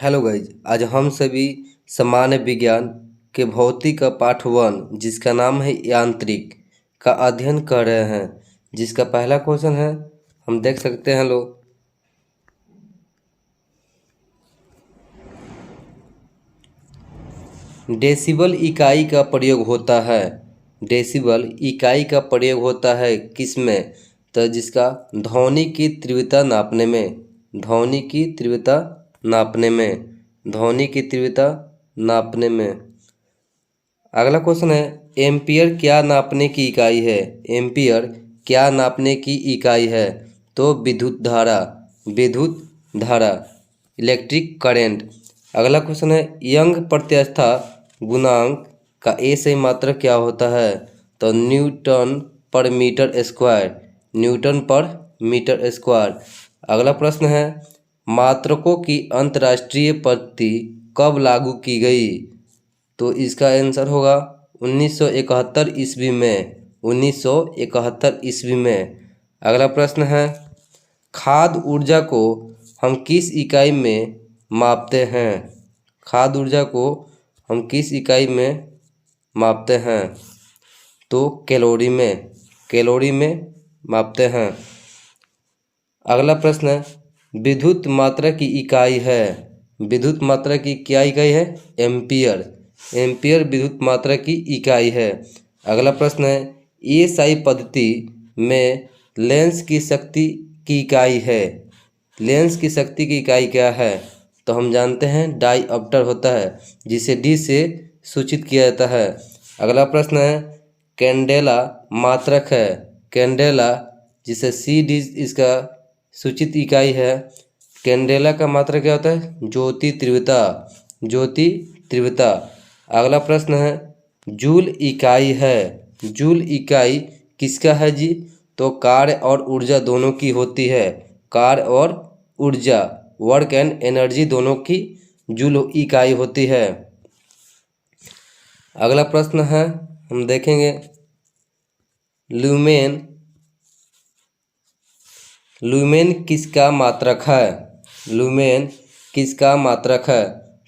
Hello guys, आज हम सभी सामान्य विज्ञान के भौतिक का पाठ 1 जिसका नाम है यांत्रिक का अध्ययन कर रहे हैं। जिसका पहला क्वेश्चन है, हम देख सकते हैं लोग। डेसिबल इकाई का प्रयोग होता है। डेसिबल इकाई का प्रयोग होता है किस में? तो जिसका ध्वनि की तीव्रता नापने में, ध्वनि की तीव्रता नापने में, ध्वनि की तीव्रता नापने में। अगला क्वेश्चन है, एम्पियर क्या नापने की इकाई है? एम्पियर क्या नापने की इकाई है? तो विद्युत धारा, विद्युत धारा, इलेक्ट्रिक करंट। अगला क्वेश्चन है, यंग प्रत्यास्था गुणांक का सही मात्रक क्या होता है? तो न्यूटन पर मीटर स्क्वायर, न्यूटन पर मीटर स्क्वायर। अगला प्रश्न है, मात्रकों की अंतर्राष्ट्रीय पद्धति कब लागू की गई? तो इसका आंसर होगा 1971 ईस्वी में, 1971 ईस्वी में। अगला प्रश्न है, खाद्य ऊर्जा को हम किस इकाई में मापते हैं? खाद्य ऊर्जा को हम किस इकाई में मापते हैं? तो कैलोरी में, कैलोरी में मापते हैं। अगला प्रश्न है, विद्युत मात्रा की इकाई है, विद्युत मात्रा की क्या इकाई है? एम्पियर, एम्पियर विद्युत मात्रा की इकाई है। अगला प्रश्न है, एएसआई पद्धति में लेंस की शक्ति की इकाई है, लेंस की शक्ति की इकाई क्या है? तो हम जानते हैं डायऑप्टर होता है, जिसे डी से सूचित किया जाता है। अगला प्रश्न है, कैंडेला मात्रक है, कैंडेला जिसे सी डी इसका सूचित इकाई है। कैंडेला का मात्रक क्या होता है? ज्योति तीव्रता, ज्योति तीव्रता। अगला प्रश्न है, जूल इकाई है, जूल इकाई किसका है जी? तो कार्य और ऊर्जा दोनों की होती है, कार्य और ऊर्जा, वर्क एंड एनर्जी दोनों की जूल इकाई होती है। अगला प्रश्न है, हम देखेंगे ल्यूमेन, ल्यूमेन किसका मात्रक है? ल्यूमेन किसका मात्रक है?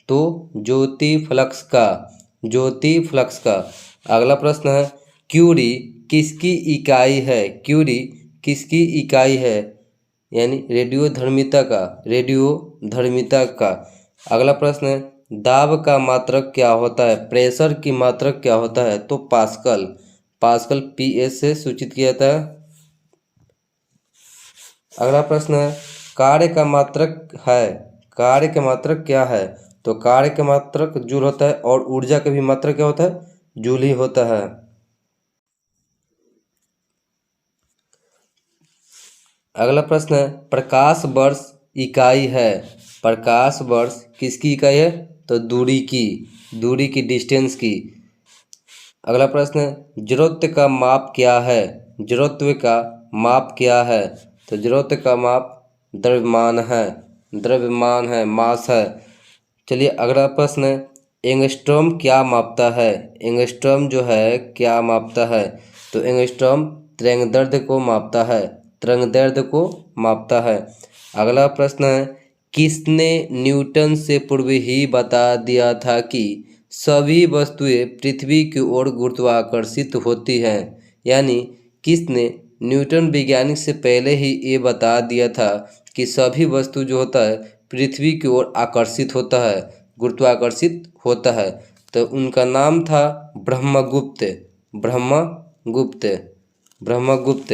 तो ज्योति फ्लक्स का, ज्योति फ्लक्स का। अगला प्रश्न है, क्यूरी किसकी इकाई है? क्यूरी किसकी इकाई है? यानी रेडियोधर्मिता का, रेडियोधर्मिता का। अगला प्रश्न है, दाब का मात्रक क्या होता है? प्रेशर की मात्रक क्या होता है? तो पास्कल, पास्कल पीएस से सूचित किया जाता है। अगला प्रश्न है, कार्य का मात्रक है, कार्य का मात्रक क्या है? तो कार्य का मात्रक जूल होता है, और ऊर्जा का भी मात्रक क्या होता है? जूल ही होता है। अगला प्रश्न है, प्रकाश वर्ष इकाई है, प्रकाश वर्ष किसकी इकाई है? तो दूरी की, दूरी की, डिस्टेंस की। अगला प्रश्न है, जड़त्व का माप क्या है? जड़त्व का माप क्या है? तो जड़त्व का माप द्रव्यमान है, द्रव्यमान है, मास है। चलिए अगला प्रश्न है, एंगस्ट्रॉम क्या मापता है? एंगस्ट्रॉम जो है क्या मापता है? तो एंगस्ट्रॉम तरंगदैर्ध्य को मापता है, तरंगदैर्ध्य को मापता है। अगला प्रश्न है, किसने न्यूटन से पूर्व ही बता दिया था कि सभी वस्तुएं पृथ्वी की ओर गुरुत्वाकर्षित होती हैं? यानी किसने, न्यूटन वैज्ञानिक से पहले ही ये बता दिया था कि सभी वस्तु जो होता है पृथ्वी की ओर आकर्षित होता है, गुरुत्वाकर्षित होता है। तो उनका नाम था ब्रह्मगुप्त, ब्रह्मगुप्त, ब्रह्मगुप्त।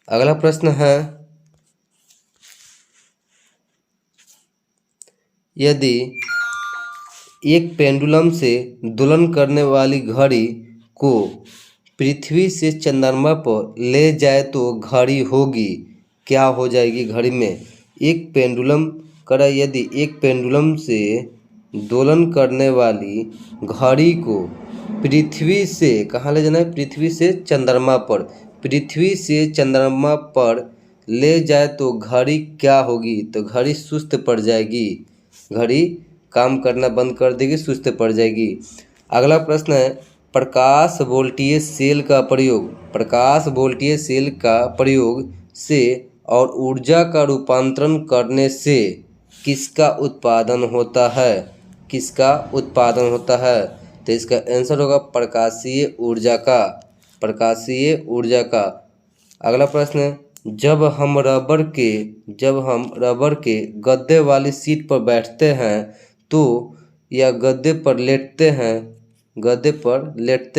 अगला प्रश्न है, यदि एक पेंडुलम से दोलन करने वाली घड़ी को पृथ्वी से चंद्रमा पर ले जाए तो घड़ी होगी क्या हो जाएगी? घड़ी में एक पेंडुलम करा, यदि एक पेंडुलम से दोलन करने वाली घड़ी को पृथ्वी से कहाँ ले जाना है? पृथ्वी से चंद्रमा पर, पृथ्वी से चंद्रमा पर ले जाए तो घड़ी क्या होगी? तो घड़ी सुस्त पड़ जाएगी, घड़ी काम करना बंद कर देगी, सुस्त पड़ जाएगी। अगला प्रश्न है, प्रकाश वोल्टीय सेल का प्रयोग, प्रकाश वोल्टीय सेल का प्रयोग से और ऊर्जा का रूपांतरण करने से किसका उत्पादन होता है? किसका उत्पादन होता है? तो इसका आंसर होगा प्रकाशीय ऊर्जा का। प्रकाशीय ऊर्जा का। अगला प्रश्न है, जब हम रबर के गद्दे वाली सीट पर बैठते हैं तो या गद्दे पर लेटते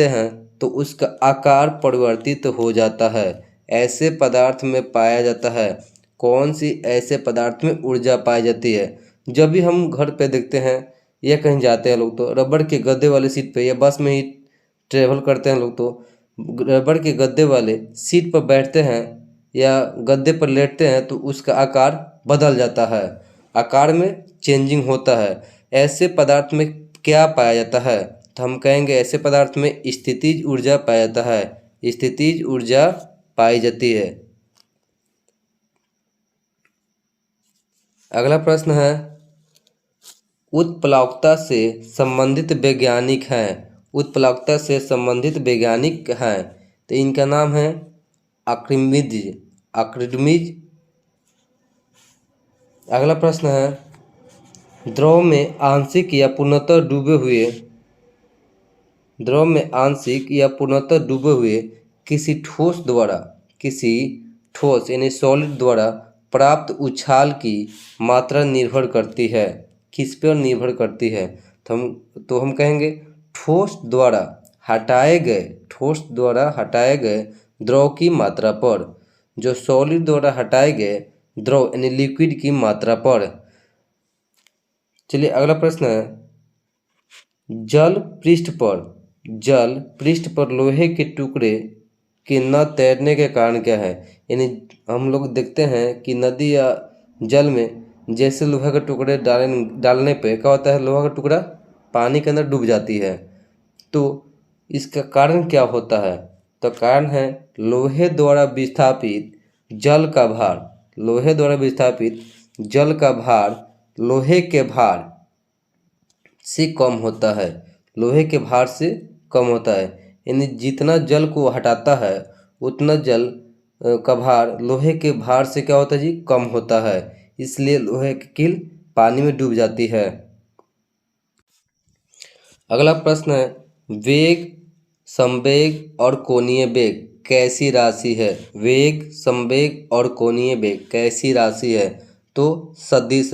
हैं तो उसका आकार परिवर्तित हो जाता है। ऐसे पदार्थ में पाया जाता है। कौन सी ऐसे पदार्थ में ऊर्जा पाई जाती है? जब भी हम घर पे देखते हैं या कहीं जाते हैं लोग तो रबर के गद्दे वाली सीट पे या बस में ही ट्रेवल करते हैं लोग तो रबर के गद्दे वाले सीट पर बैठते हैं या गद्दे पर लेटते हैं तो उसका आकार बदल जाता है, आकार में चेंजिंग होता है। ऐसे पदार्थ में क्या पाया जाता है? तो हम कहेंगे ऐसे पदार्थ में स्थितिज ऊर्जा पाया जाता है। स्थितिज ऊर्जा पाई जाती है। अगला प्रश्न है, उत्प्लावकता से संबंधित वैज्ञानिक हैं। उत्प्लावकता से संबंधित वैज्ञानिक हैं तो इनका नाम है आर्किमिडीज। अगला प्रश्न है, द्रव में आंशिक या पूर्णतः डूबे हुए किसी ठोस यानी सॉलिड द्वारा प्राप्त उछाल की मात्रा निर्भर करती है। किस पर निर्भर करती है? तो हम कहेंगे ठोस द्वारा हटाए गए द्रव की मात्रा पर। जो सॉलिड द्वारा हटाए गए द्रव यानी लिक्विड की मात्रा पर। चलिए अगला प्रश्न है, जल पृष्ठ पर लोहे के टुकड़े के न तैरने के कारण क्या है? यानी हम लोग देखते हैं कि नदी या जल में जैसे लोहे के टुकड़े डालने पे क्या होता है, लोहा का टुकड़ा पानी के अंदर डूब जाती है। तो इसका कारण क्या होता है? तो कारण है लोहे द्वारा विस्थापित जल का भार लोहे के भार से कम होता है। यानी जितना जल को हटाता है उतना जल का भार लोहे के भार से क्या होता है जी, कम होता है। इसलिए लोहे की कील पानी में डूब जाती है। अगला प्रश्न है, वेग, संवेग और कोणीय वेग कैसी राशि है? वेग, संवेग और कोणीय वेग कैसी राशि है? तो सदिश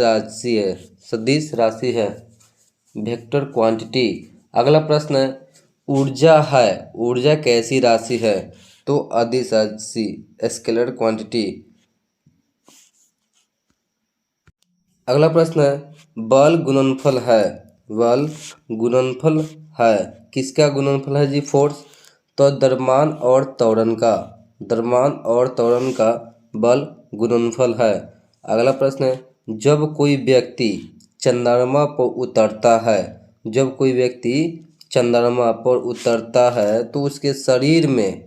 राशि है, वेक्टर क्वांटिटी। अगला प्रश्न है, ऊर्जा कैसी राशि है? तो अदिश राशि, स्केलर क्वांटिटी। अगला प्रश्न है, बल गुणनफल है। किसका गुणनफल है जी? फोर्स। तो द्रव्यमान और त्वरण का बल गुणनफल है। अगला प्रश्न है, जब कोई व्यक्ति चंद्रमा पर उतरता है तो उसके शरीर में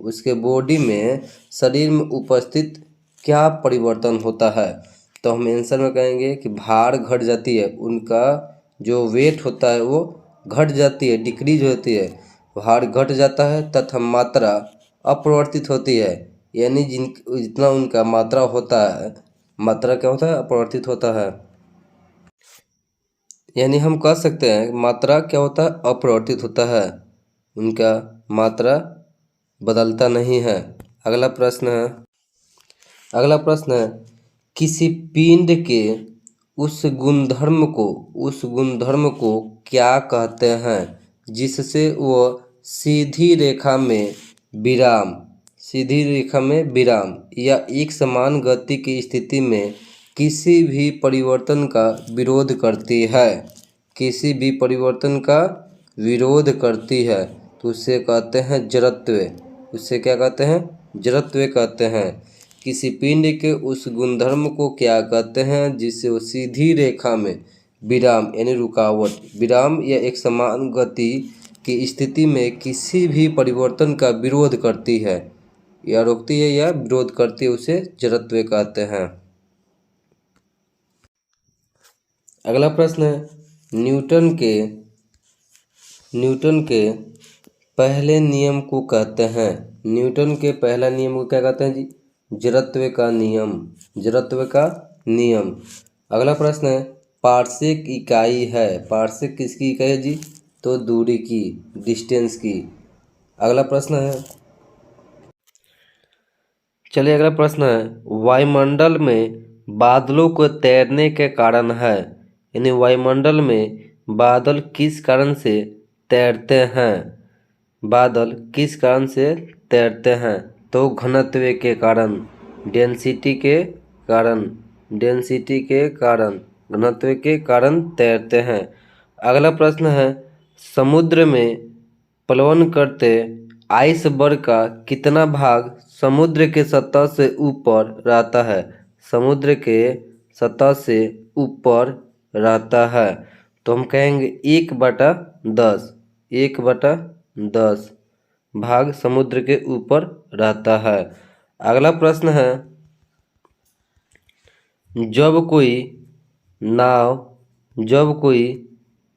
उपस्थित क्या परिवर्तन होता है? तो हम आंसर में कहेंगे कि भार घट जाती है, उनका जो वेट होता है वो घट जाती है, डिक्रीज होती है, भार घट जाता है तथा मात्रा अपरिवर्तित होती है। यानी जितना उनका मात्रा होता है, मात्रा क्या होता है? अपरिवर्तित होता है। यानी हम कह सकते हैं मात्रा क्या होता है? अपरिवर्तित होता है, उनका मात्रा बदलता नहीं है। अगला प्रश्न है, किसी पिंड के उस गुणधर्म को क्या कहते हैं जिससे वह सीधी रेखा में विराम या एक समान गति की स्थिति में किसी भी परिवर्तन का विरोध करती है तो उसे कहते हैं जड़त्व। उसे क्या कहते हैं? जड़त्व कहते हैं। किसी पिंड के उस गुणधर्म को क्या कहते हैं जिससे वो सीधी रेखा में विराम यानी विराम या एक समान गति की स्थिति में किसी भी परिवर्तन का विरोध करती है, या रोकती है या विरोध करती है, उसे जड़त्व कहते हैं। अगला प्रश्न है, न्यूटन के पहले नियम को कहते हैं। न्यूटन के पहला नियम को क्या कहते हैं जी? जड़त्व का नियम। अगला प्रश्न है, पार्श्विक इकाई है। पार्श्विक किसकी इकाई है जी? तो दूरी की, डिस्टेंस की। अगला प्रश्न है, चलिए अगला प्रश्न है, वायुमंडल में बादलों को तैरने के कारण है, यानी वायुमंडल में बादल किस कारण से तैरते हैं? बादल किस कारण से तैरते हैं? तो घनत्व के कारण, डेंसिटी के कारण, डेंसिटी के कारण, घनत्व के कारण तैरते हैं। अगला प्रश्न है, समुद्र में प्लवन करते आइसबर्ग का कितना भाग समुद्र के सतह से ऊपर रहता है? समुद्र के सतह से ऊपर रहता है। तो हम कहेंगे 1/10, 1/10 भाग समुद्र के ऊपर रहता है। अगला प्रश्न है, जब कोई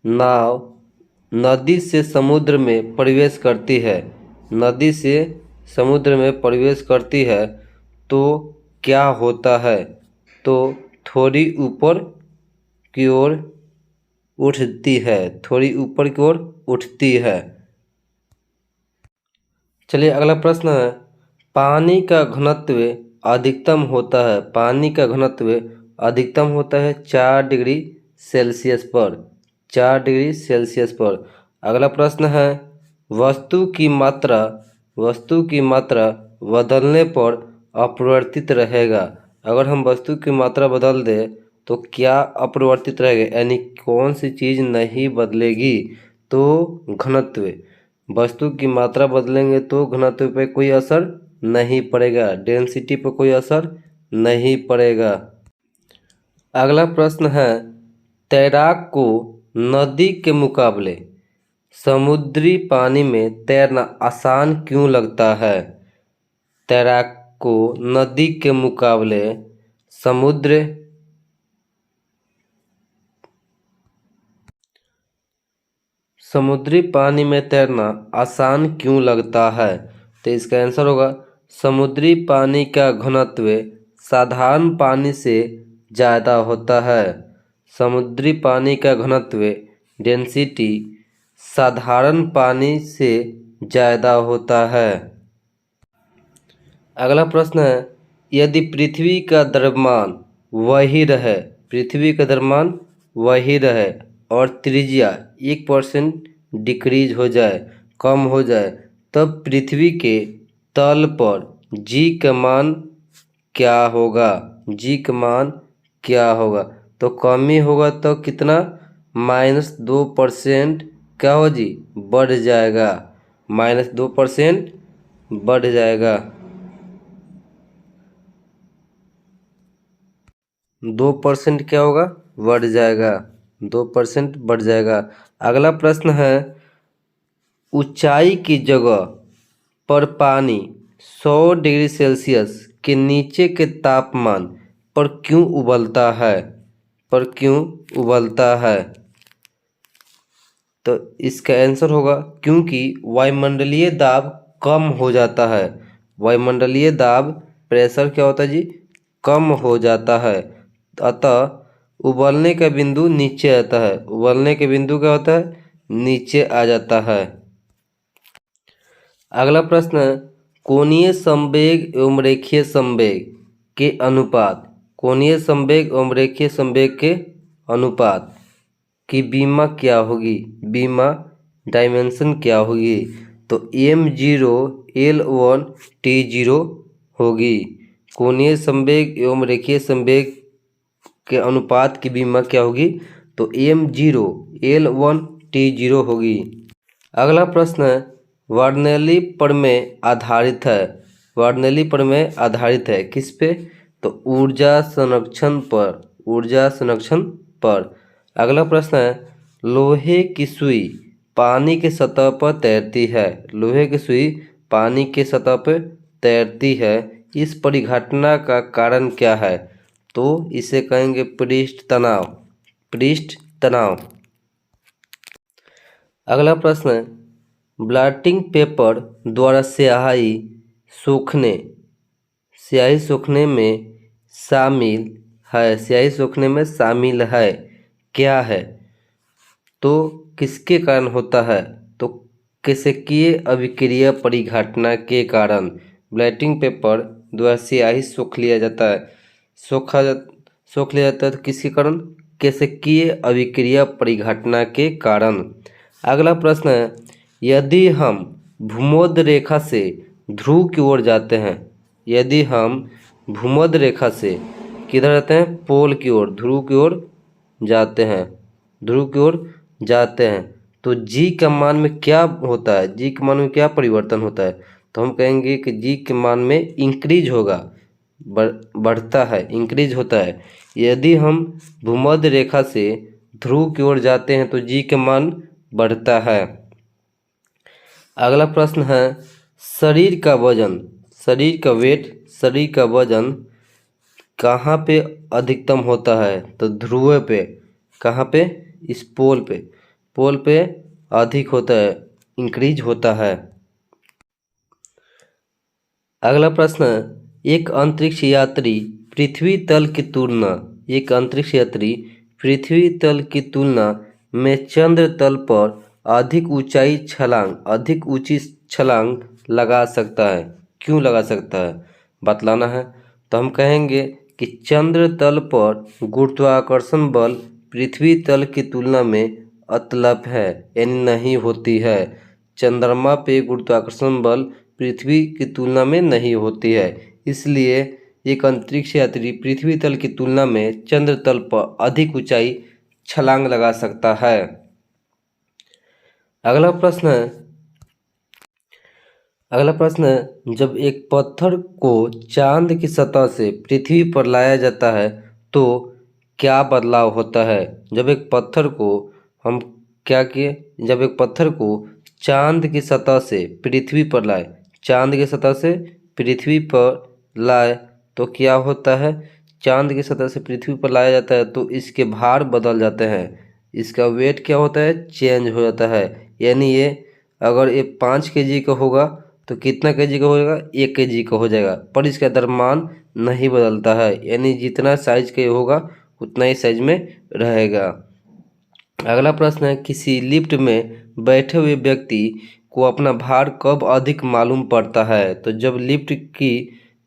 नाव नदी से समुद्र में प्रवेश करती है, नदी से समुद्र में प्रवेश करती है तो क्या होता है? तो थोड़ी ऊपर की ओर उठती है, थोड़ी ऊपर की ओर उठती है। चलिए अगला प्रश्न है, पानी का घनत्व अधिकतम होता है, पानी का घनत्व अधिकतम होता है 4 डिग्री सेल्सियस पर, 4 डिग्री सेल्सियस पर। अगला प्रश्न है, वस्तु की मात्रा बदलने पर अपरिवर्तित रहेगा। अगर हम वस्तु की मात्रा बदल दें तो क्या अपरिवर्तित रहेगा, यानी कौन सी चीज़ नहीं बदलेगी? तो घनत्व। वस्तु की मात्रा बदलेंगे तो घनत्व पे कोई असर नहीं पड़ेगा, डेंसिटी पर कोई असर नहीं पड़ेगा। अगला प्रश्न है, तैराक को नदी के मुकाबले समुद्री पानी में तैरना आसान क्यों लगता है? तैराक को नदी के मुकाबले समुद्री पानी में तैरना आसान क्यों लगता है? तो इसका आंसर होगा, समुद्री पानी का घनत्व साधारण पानी से ज़्यादा होता है। समुद्री पानी का घनत्व, डेंसिटी, साधारण पानी से ज़्यादा होता है। अगला प्रश्न है, यदि पृथ्वी का द्रव्यमान वही रहे, पृथ्वी का द्रव्यमान वही रहे और त्रिज्या 1% डिक्रीज हो जाए, कम हो जाए, तब पृथ्वी के तल पर जी का मान क्या होगा? जी का मान क्या होगा? तो कमी होगा तो कितना? -2% क्या हो जी? बढ़ जाएगा, -2% बढ़ जाएगा, 2% क्या होगा? बढ़ जाएगा, 2% बढ़ जाएगा। अगला प्रश्न है, ऊंचाई की जगह पर पानी 100 डिग्री सेल्सियस के नीचे के तापमान पर क्यों उबलता है? पर क्यों उबलता है? तो इसका आंसर होगा, क्योंकि वायुमंडलीय दाब कम हो जाता है। वायुमंडलीय दाब, प्रेशर क्या होता है जी? कम हो जाता है, अतः उबलने का बिंदु नीचे आता है। उबलने के बिंदु क्या होता है? नीचे आ जाता है। अगला प्रश्न, कोणीय संवेग एवं रेखीय संवेग के अनुपात, कोणीय संवेग एवं रेखीय संवेग के अनुपात की बीमा क्या होगी? बीमा डायमेंशन क्या होगी? तो m0 l1 t0 होगी। कोणीय संवेग एवं रेखीय संवेग के अनुपात की बीमा क्या होगी? तो m0 l1 t0 होगी। अगला प्रश्न है, बर्नौली प्रमेय आधारित है, बर्नौली प्रमेय आधारित है किस पे? तो ऊर्जा संरक्षण पर, ऊर्जा संरक्षण पर। अगला प्रश्न है, लोहे की सुई पानी के सतह पर तैरती है, लोहे की सुई पानी के सतह पर तैरती है, इस परिघटना का कारण क्या है? तो इसे कहेंगे पृष्ठ तनाव, पृष्ठ तनाव। अगला प्रश्न है, ब्लॉटिंग पेपर द्वारा सूखने स्याही सूखने में शामिल है, स्याही सूखने में शामिल है क्या है? तो किसके कारण होता है? तो केशिकीय अभिक्रिया परिघटना के कारण ब्लॉटिंग पेपर द्वारा स्याही सोख लिया जाता है। सोख लिया जाता है तो किसके कारण? केशिकीय अभिक्रिया परिघटना के कारण। अगला प्रश्न है, यदि हम भूमध्य रेखा से ध्रुव की ओर जाते हैं, यदि हम भूमध्य रेखा से किधर जाते हैं? पोल की ओर, ध्रुव की ओर जाते हैं, ध्रुव की ओर जाते हैं, तो जी के मान में क्या होता है? जी के मान में क्या परिवर्तन होता है? तो हम कहेंगे कि जी के मान में इंक्रीज होगा, बढ़ता है, इंक्रीज होता है। यदि हम भूमध्य रेखा से ध्रुव की ओर जाते हैं तो जी के मान बढ़ता है। अगला प्रश्न है, शरीर का वजन, शरीर का वेट, शरीर का वजन कहाँ पे अधिकतम होता है? तो ध्रुव पे। कहाँ पे? इस पोल पे अधिक होता है, इंक्रीज होता है। अगला प्रश्न है, एक अंतरिक्ष यात्री पृथ्वी तल की तुलना, एक अंतरिक्ष यात्री पृथ्वी तल की तुलना में चंद्र तल पर अधिक ऊंची छलांग लगा सकता है। क्यों लगा सकता है? बतलाना है। तो हम कहेंगे कि चंद्र तल पर गुरुत्वाकर्षण बल पृथ्वी तल की तुलना में अतलप है, यानी नहीं होती है। चंद्रमा पे गुरुत्वाकर्षण बल पृथ्वी की तुलना में नहीं होती है, इसलिए एक अंतरिक्ष यात्री पृथ्वी तल की तुलना में चंद्र तल पर अधिक ऊंचाई छलांग लगा सकता है। अगला प्रश्न है, जब एक पत्थर को चांद की सतह से पृथ्वी पर लाया जाता है तो क्या बदलाव होता है? जब एक पत्थर को हम क्या किए? जब एक पत्थर को चांद की सतह से पृथ्वी पर लाए, चांद की सतह से पृथ्वी पर लाए तो क्या होता है? चांद की सतह से पृथ्वी पर लाया जाता है तो इसके भार बदल जाते हैं, इसका वेट क्या होता है? चेंज हो जाता है। यानी ये अगर ये 5 kg का होगा तो कितना kg का हो जाएगा? 1 kg का हो जाएगा, पर इसका द्रव्यमान नहीं बदलता है, यानी जितना साइज का होगा उतना ही साइज में रहेगा। अगला प्रश्न है, किसी लिफ्ट में बैठे हुए व्यक्ति को अपना भार कब अधिक मालूम पड़ता है? तो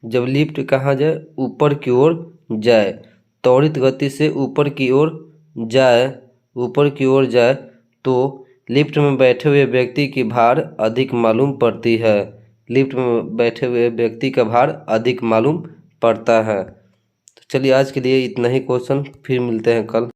जब लिफ्ट कहाँ जाए? ऊपर की ओर जाए, त्वरित गति से ऊपर की ओर जाए तो लिफ्ट में बैठे हुए व्यक्ति की भार अधिक मालूम पड़ती है। लिफ्ट में बैठे हुए व्यक्ति का भार अधिक मालूम पड़ता है। तो चलिए आज के लिए इतना ही क्वेश्चन, फिर मिलते हैं कल।